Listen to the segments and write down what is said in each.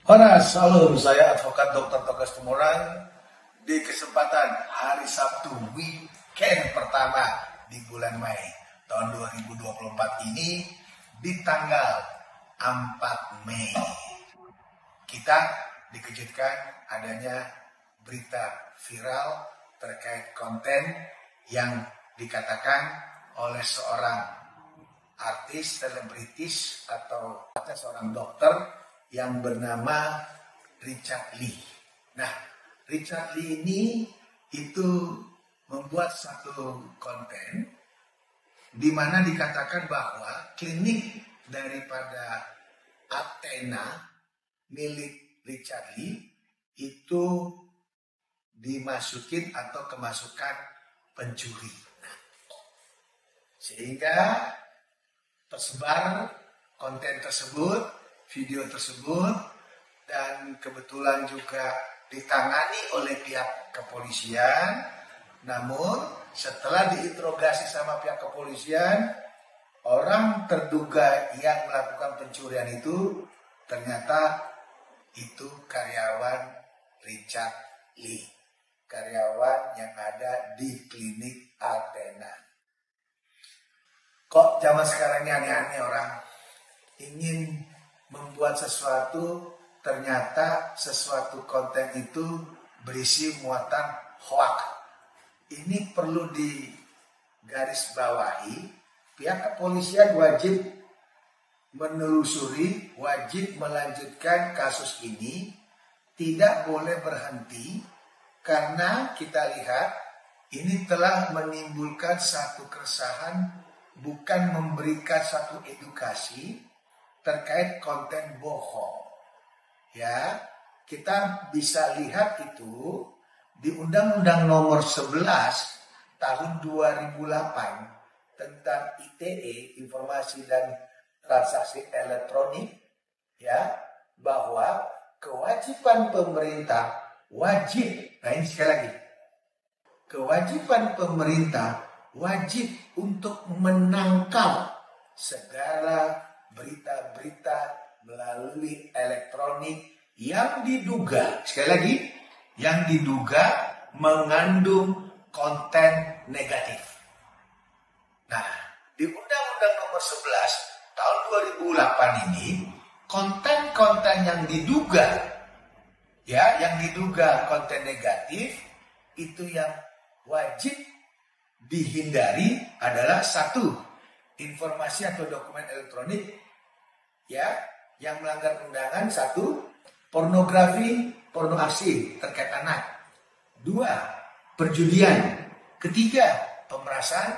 Horas, salam, saya Advokat Dr. Togas Tumorang. Di kesempatan hari Sabtu weekend pertama di bulan Mei tahun 2024 ini, di tanggal 4 Mei kita dikejutkan adanya berita viral terkait konten yang dikatakan oleh seorang artis, selebritis atau seorang dokter yang bernama Richard Lee. Nah, Richard Lee ini itu membuat satu konten di mana dikatakan bahwa klinik daripada Athena milik Richard Lee itu dimasukin atau kemasukan pencuri. Nah, sehingga tersebar konten tersebut, video tersebut, dan kebetulan juga ditangani oleh pihak kepolisian. Namun setelah diinterogasi sama pihak kepolisian, orang terduga yang melakukan pencurian itu ternyata itu karyawan Richard Lee, karyawan yang ada di klinik Athena. Kok zaman sekarang ini aneh-aneh, orang ingin membuat sesuatu, ternyata sesuatu konten itu berisi muatan hoak. Ini perlu digarisbawahi, pihak kepolisian wajib menelusuri, wajib melanjutkan kasus ini, tidak boleh berhenti, karena kita lihat ini telah menimbulkan satu keresahan, bukan memberikan satu edukasi terkait konten bohong. Ya, kita bisa lihat itu di Undang-Undang Nomor 11 tahun 2008 tentang ITE, Informasi dan Transaksi Elektronik, ya, bahwa kewajiban pemerintah wajib, nah ini sekali lagi, kewajiban pemerintah wajib untuk menangkal segala berita-berita melalui elektronik yang diduga, sekali lagi, yang diduga mengandung konten negatif. Nah, di Undang-Undang Nomor 11 tahun 2008 ini, konten-konten yang diduga, ya, yang diduga konten negatif itu yang wajib dihindari adalah satu, informasi atau dokumen elektronik, ya, yang melanggar undangan. Satu, pornografi, pornografi terkait anak. Dua, perjudian. Ketiga, pemerasan.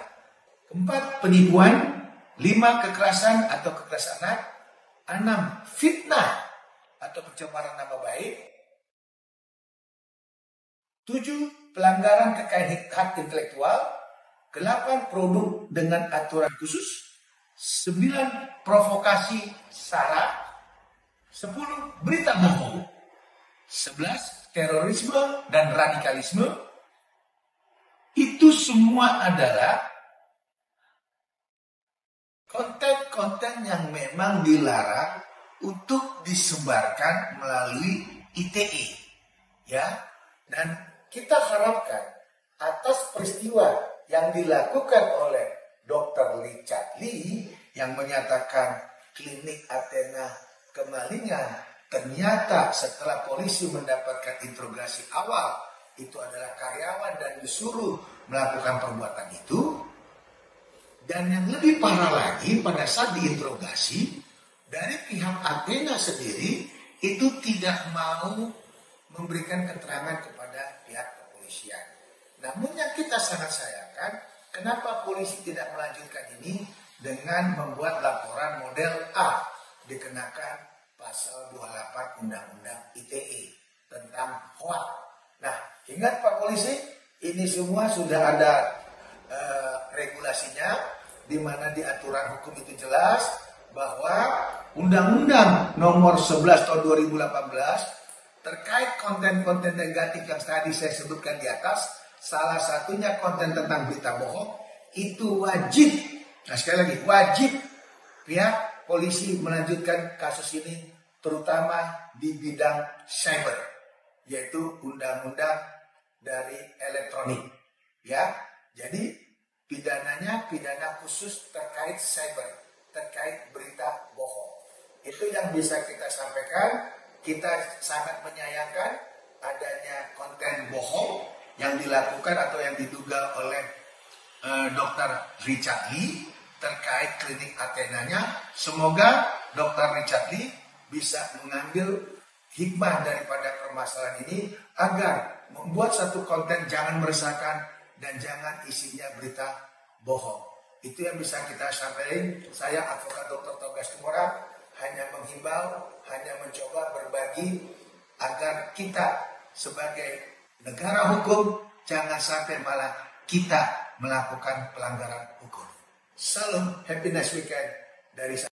Keempat, penipuan. Lima, kekerasan atau kekerasan anak. Enam, fitnah atau pencemaran nama baik. Tujuh, pelanggaran kekayaan hak intelektual. 8, produk dengan aturan khusus. 9, provokasi sara. 10, berita bohong. 11, terorisme dan radikalisme. Itu semua adalah konten-konten yang memang dilarang untuk disebarkan melalui ITE. Ya, dan kita harapkan atas peristiwa yang dilakukan oleh Dr. Richard Lee yang menyatakan klinik Athena kemalingan, ternyata setelah polisi mendapatkan interogasi awal itu adalah karyawan dan disuruh melakukan perbuatan itu. Dan yang lebih parah lagi, pada saat diinterogasi dari pihak Athena sendiri itu tidak mau memberikan keterangan kepada pihak kepolisian. Namun yang kita sangat sayangkan, kenapa polisi tidak melanjutkan ini dengan membuat laporan model A, dikenakan pasal 28 Undang-Undang ITE tentang hoak. Nah, ingat Pak Polisi, ini semua sudah ada regulasinya, di mana di aturan hukum itu jelas bahwa Undang-Undang Nomor 11 tahun 2018 terkait konten-konten negatif yang tadi saya sebutkan di atas, salah satunya konten tentang berita bohong, itu wajib, nah sekali lagi, wajib pihak polisi melanjutkan kasus ini terutama di bidang cyber, yaitu undang-undang dari elektronik. Ya, jadi pidananya pidana khusus terkait cyber, terkait berita bohong. Itu yang bisa kita sampaikan. Kita sangat menyayangkan adanya konten bohong yang dilakukan atau yang diduga oleh Dr. Richard Lee terkait klinik Athena-nya. Semoga Dr. Richard Lee bisa mengambil hikmah daripada permasalahan ini agar membuat satu konten jangan meresahkan dan jangan isinya berita bohong. Itu yang bisa kita sampaikan. Saya Advokat Dr. Togas Tumorang hanya menghimbau, hanya mencoba berbagi agar kita sebagai negara hukum jangan sampai malah kita melakukan pelanggaran hukum. Salam, happy next weekend dari saya.